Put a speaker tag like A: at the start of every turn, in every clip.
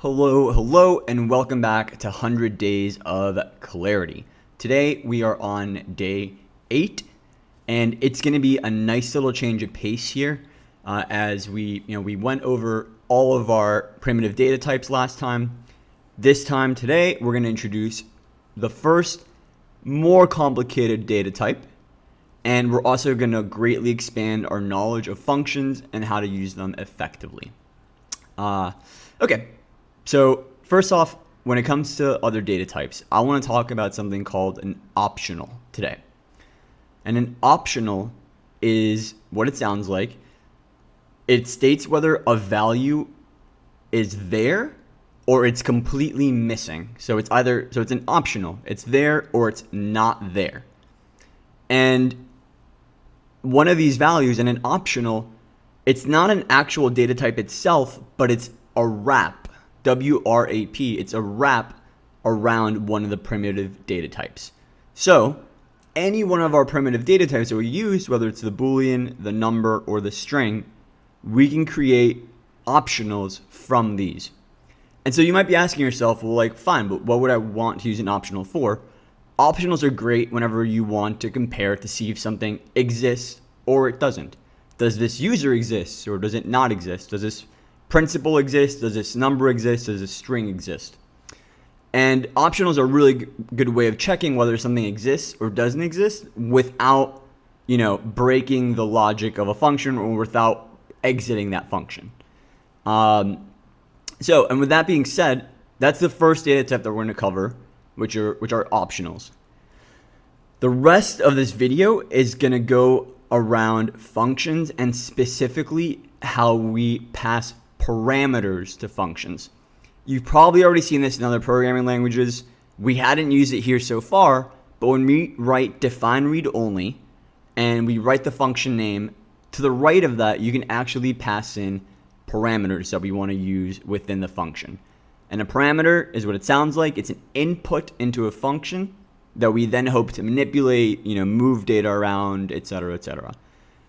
A: Hello, and welcome back to 100 Days of Clarity. Today we are on day 8, and it's going to be a nice little change of pace here as we went over all of our primitive data types last time. This time today we're going to introduce the first more complicated data type, and we're also going to greatly expand our knowledge of functions and how to use them effectively. Okay. So first off, when it comes to other data types, I want to talk about something called an optional today. And an optional is what it sounds like. It states whether a value is there or it's completely missing. So it's an optional. It's there or it's not there. And one of these values in an optional, it's not an actual data type itself, but it's a wrap. WRAP, it's a wrap around one of the primitive data types. So any one of our primitive data types that we use, whether it's the Boolean, the number, or the string, we can create optionals from these. And so you might be asking yourself, well, fine, but what would I want to use an optional for? Optionals are great whenever you want to compare to see if something exists or it doesn't. Does this user exist or does it not exist? Does this principal exist? Does this number exist? Does this string exist? And optionals are a really good way of checking whether something exists or doesn't exist without, breaking the logic of a function or without exiting that function. And with that being said, that's the first data type that we're going to cover, which are optionals. The rest of this video is going to go around functions and specifically how we pass parameters to functions. You've probably already seen this in other programming languages. We hadn't used it here so far, but when we write define read only and we write the function name, to the right of that, you can actually pass in parameters that we want to use within the function. And a parameter is what it sounds like. It's an input into a function that we then hope to manipulate, move data around, etc., etc.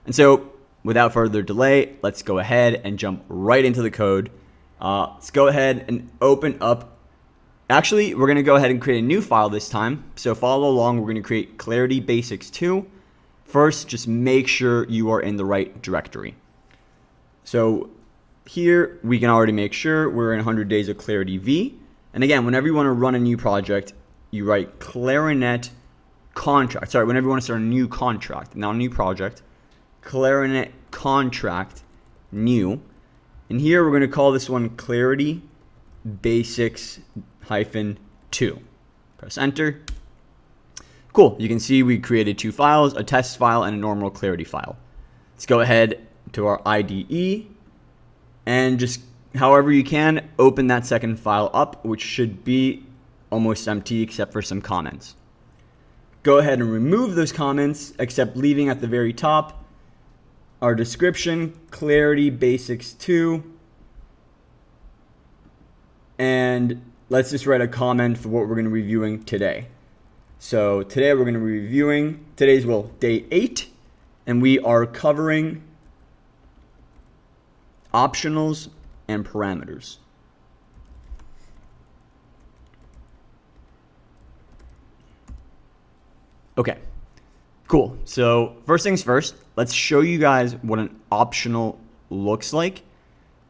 A: And so without further delay, let's go ahead and jump right into the code. Let's go ahead and open up. Actually, we're going to go ahead and create a new file this time. So follow along. We're going to create Clarity Basics 2. First, just make sure you are in the right directory. So here we can already make sure we're in 100 Days of Clarity V. And again, whenever you want to run a new project, you write clarinet contract. Sorry, whenever you want to start a new contract, not a new project. Clarinet contract new, and here we're going to call this one Clarity Basics -2. Press enter. Cool. You can see we created 2 files, a test file and a normal Clarity file. Let's go ahead to our IDE and just however you can open that second file up, which should be almost empty except for some comments. Go ahead and remove those comments, except leaving at the very top our description, Clarity Basics 2, and let's just write a comment for what we're going to be reviewing today. So today we're going to be reviewing, day 8, and we are covering optionals and parameters. Okay. Cool. So first things first, let's show you guys what an optional looks like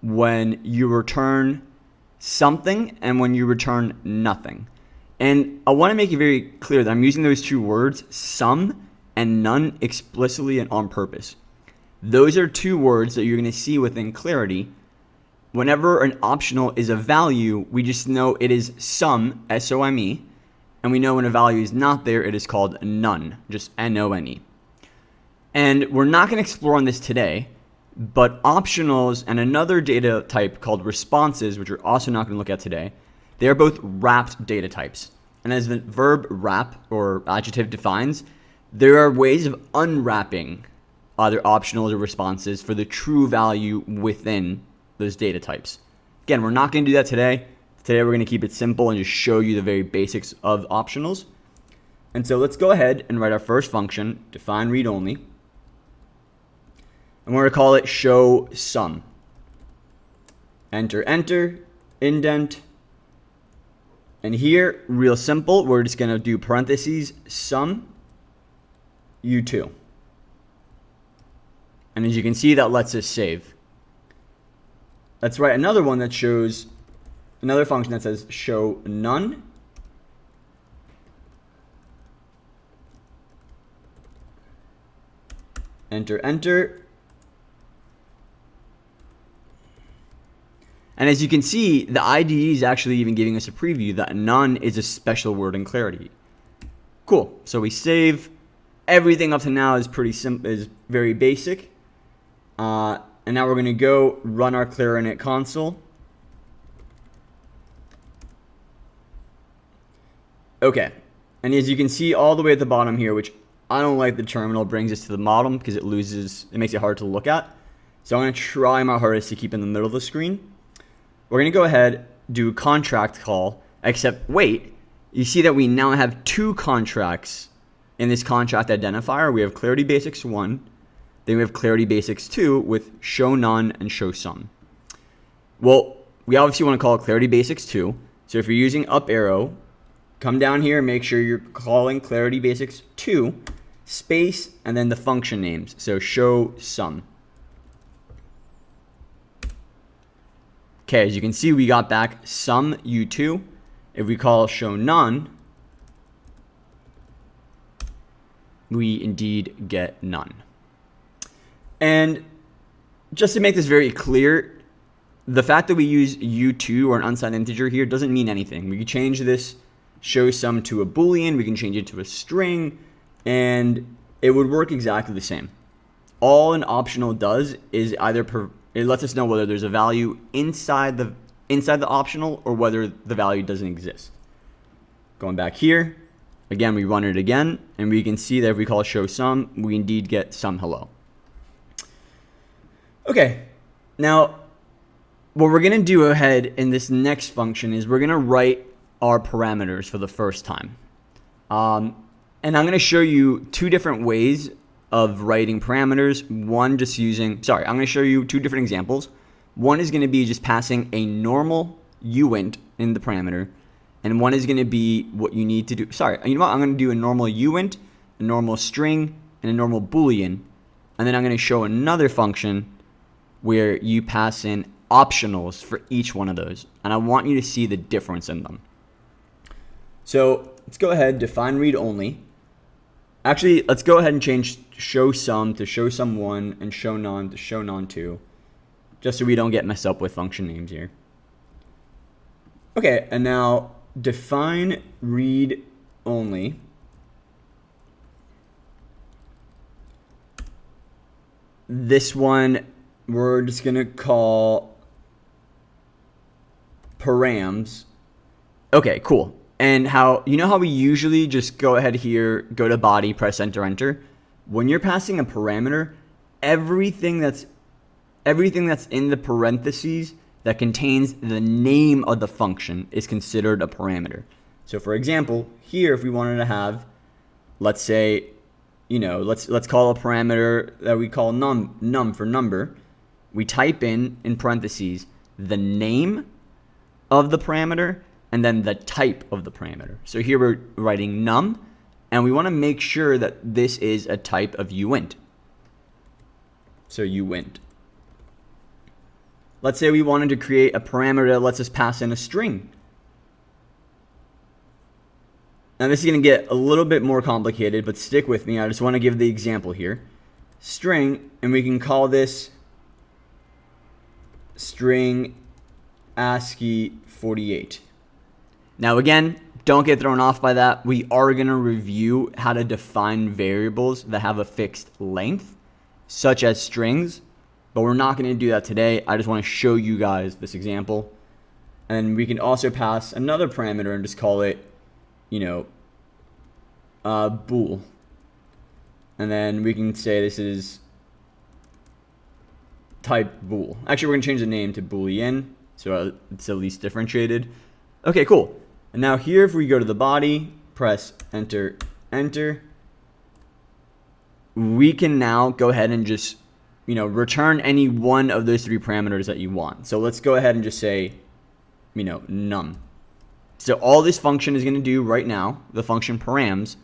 A: when you return something and when you return nothing. And I want to make it very clear that I'm using those 2 words, some and none, explicitly and on purpose. Those are 2 words that you're going to see within Clarity. Whenever an optional is a value, we just know it is some, S-O-M-E. And we know when a value is not there, it is called none, just N-O-N-E. And we're not going to explore on this today, but optionals and another data type called responses, which we're also not going to look at today, they're both wrapped data types. And as the verb wrap or adjective defines, there are ways of unwrapping either optionals or responses for the true value within those data types. Again, we're not going to do that today. Today we're going to keep it simple and just show you the very basics of optionals. And so let's go ahead and write our first function, define read only. And we're going to call it show sum. Enter, enter. indent. And here, real simple, we're just going to do parentheses, sum, u2. And as you can see, that lets us save. Let's write another one that shows, another function that says show none. Enter, enter. And as you can see, the IDE is actually even giving us a preview that none is a special word in Clarity. Cool. So we save. Everything up to now is pretty simple, is very basic. And now we're going to go run our Clarinet console. Okay. And as you can see all the way at the bottom here, which I don't like the terminal brings us to the bottom because it makes it hard to look at. So I'm going to try my hardest to keep in the middle of the screen. We're going to go ahead, do a contract call, except wait, you see that we now have two contracts in this contract identifier. We have Clarity Basics 1, then we have Clarity Basics 2 with show none and show some. Well, we obviously want to call it Clarity Basics 2. So if you're using up arrow, come down here and make sure you're calling Clarity Basics 2, space, and then the function names. So show some. Okay, as you can see, we got back sum u2. If we call show none, we indeed get none. And just to make this very clear, the fact that we use u2 or an unsigned integer here doesn't mean anything. We can change this show sum to a Boolean, we can change it to a string, and it would work exactly the same. All an optional does is either it lets us know whether there's a value inside the optional or whether the value doesn't exist. Going back here, again, we run it again, and we can see that if we call show sum, we indeed get sum hello. Okay, now what we're going to do ahead in this next function is we're going to write our parameters for the first time. And I'm going to show you two different ways of writing parameters. I'm going to show you two different examples. One is going to be just passing a normal uint in the parameter, and one is going to be what you need to do. I'm going to do a normal uint, a normal string, and a normal Boolean, and then I'm going to show another function where you pass in optionals for each one of those, and I want you to see the difference in them. So let's go ahead, define read only. Actually, let's go ahead and change show sum to show sum 1 and show none to show none 2, just so we don't get messed up with function names here. Okay, and now define read only. This one we're just going to call params. Okay, cool. And how we usually just go ahead here, go to body, press enter, enter. When you're passing a parameter, everything that's in the parentheses that contains the name of the function is considered a parameter. So for example, here if we wanted to have, let's say, let's call a parameter that we call num for number. We type in parentheses the name of the parameter and then the type of the parameter. So here we're writing num, and we want to make sure that this is a type of uint. So uint. Let's say we wanted to create a parameter that lets us pass in a string. Now this is going to get a little bit more complicated, but stick with me. I just want to give the example here. String, and we can call this string ASCII 48. Now again, don't get thrown off by that. We are going to review how to define variables that have a fixed length, such as strings, but we're not going to do that today. I just want to show you guys this example. And we can also pass another parameter and just call it, bool. And then we can say this is type bool. Actually, we're going to change the name to boolean, so it's at least differentiated. Okay, cool. And now here, if we go to the body, press enter, enter, we can now go ahead and just, return any one of those three parameters that you want. So let's go ahead and just say num. So all this function is going to do right now, the function params,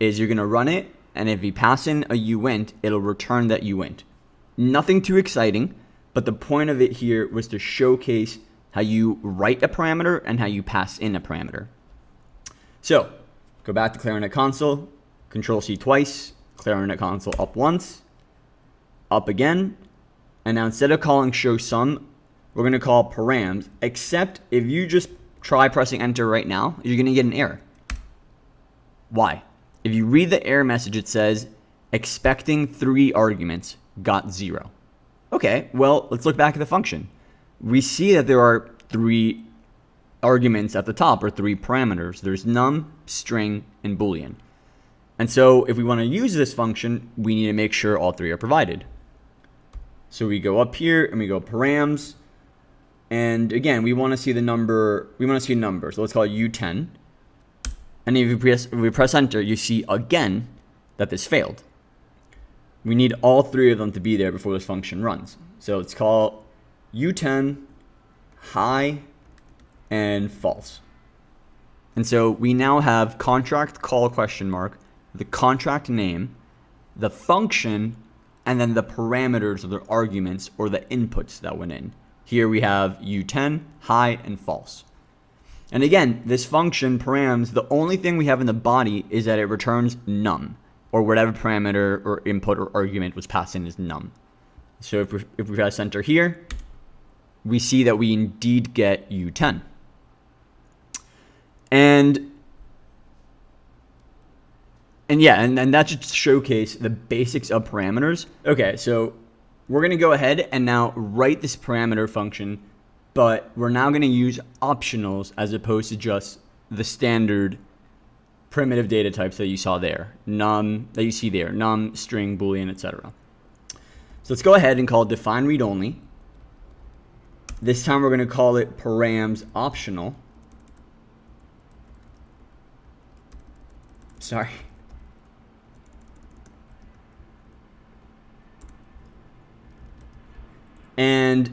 A: is you're going to run it, and if you pass in a uint, it'll return that uint. Nothing too exciting, but the point of it here was to showcase how you write a parameter and how you pass in a parameter. So go back to Clarinet console, Control C twice, Clarinet console up once, up again, and now instead of calling show sum, we're going to call params, except if you just try pressing enter right now, you're going to get an error. Why? If you read the error message, it says expecting 3 arguments got 0. Okay, well, let's look back at the function. We see that there are 3 arguments at the top, or 3 parameters. There's num, string, and boolean. And so if we want to use this function, we need to make sure all 3 are provided. So we go up here and we go params. And again, we want to see the number, we want to see a number. So let's call it U10. And if we press enter, you see again that this failed. We need all 3 of them to be there before this function runs. So let's call U10 high and false. And so we now have contract call question mark, the contract name, the function, and then the parameters of the arguments or the inputs that went in. Here we have U10, high, and false. And again, this function params, the only thing we have in the body is that it returns num, or whatever parameter or input or argument was passed in as num. So if we press enter here, we see that we indeed get U10. And that should showcase the basics of parameters. Okay, so we're going to go ahead and now write this parameter function, but we're now going to use optionals as opposed to just the standard primitive data types that you saw there, num, string, boolean, etc. So let's go ahead and call it define read only. This time we're going to call it params optional. Sorry. And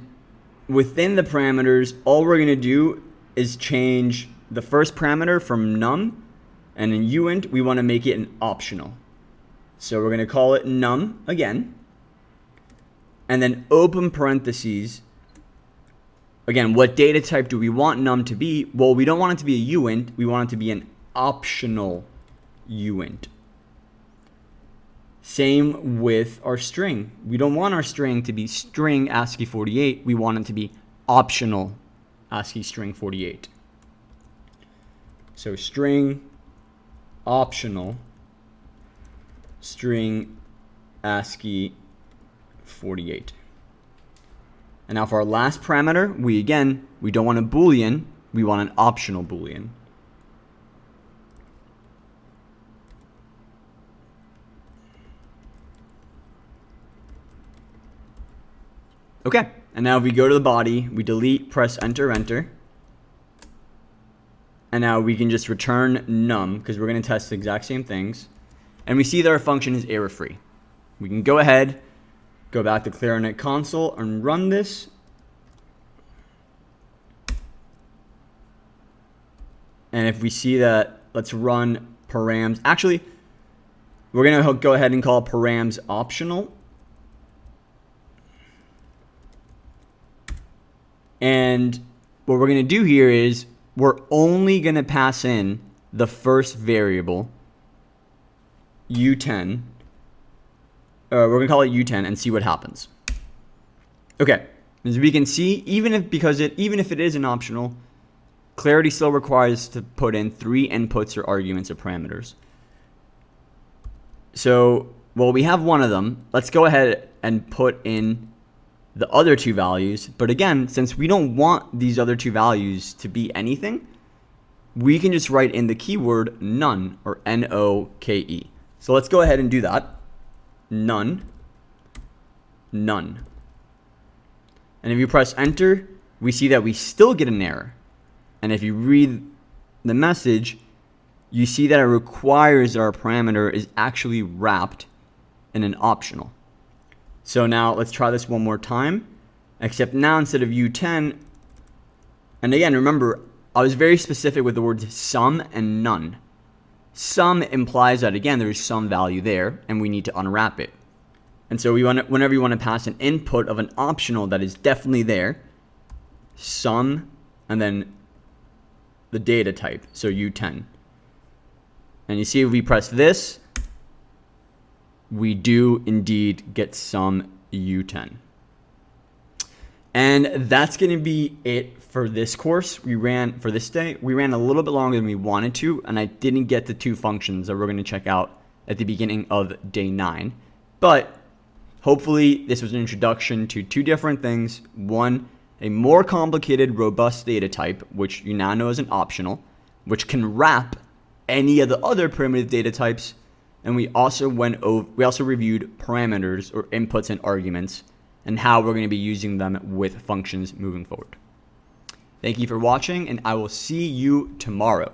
A: within the parameters, all we're going to do is change the first parameter from num, and in uint, we want to make it an optional. So we're going to call it num again, and then open parentheses. Again, what data type do we want num to be? Well, we don't want it to be a uint. We want it to be an optional uint. Same with our string. We don't want our string to be string ASCII 48. We want it to be optional ASCII string 48. So string optional string ASCII 48. And now for our last parameter, we don't want a boolean, we want an optional boolean. Okay, and now if we go to the body, we delete, press enter, enter. And now we can just return num, because we're going to test the exact same things. And we see that our function is error-free. We can go ahead, go back to Clarinet console and run this. And if we see that, let's run params. Actually, we're going to go ahead and call params optional. And what we're going to do here is we're only going to pass in the first variable, U10. We're going to call it U10 and see what happens. Okay, as we can see, even if it is an optional, Clarity still requires to put in 3 inputs or arguments or parameters. So, well, we have one of them. Let's go ahead and put in the other 2 values. But again, since we don't want these other 2 values to be anything, we can just write in the keyword none, or N-O-K-E. So let's go ahead and do that. None. And if you press enter, we see that we still get an error. And if you read the message, you see that it requires that our parameter is actually wrapped in an optional. So now let's try this one more time, except now instead of U10, And again, remember, I was very specific with the words some and none. Some implies that, again, there is some value there, and we need to unwrap it. And so whenever you want to pass an input of an optional that is definitely there, some, and then the data type, so U10. And you see if we press this, we do indeed get some U10. And that's going to be it for this course. For this day, we ran a little bit longer than we wanted to, and I didn't get the 2 functions that we're going to check out at the beginning of day 9. But hopefully this was an introduction to 2 different things. One, a more complicated, robust data type, which you now know is an optional, which can wrap any of the other primitive data types. And we also reviewed parameters or inputs and arguments and how we're going to be using them with functions moving forward. Thank you for watching, and I will see you tomorrow.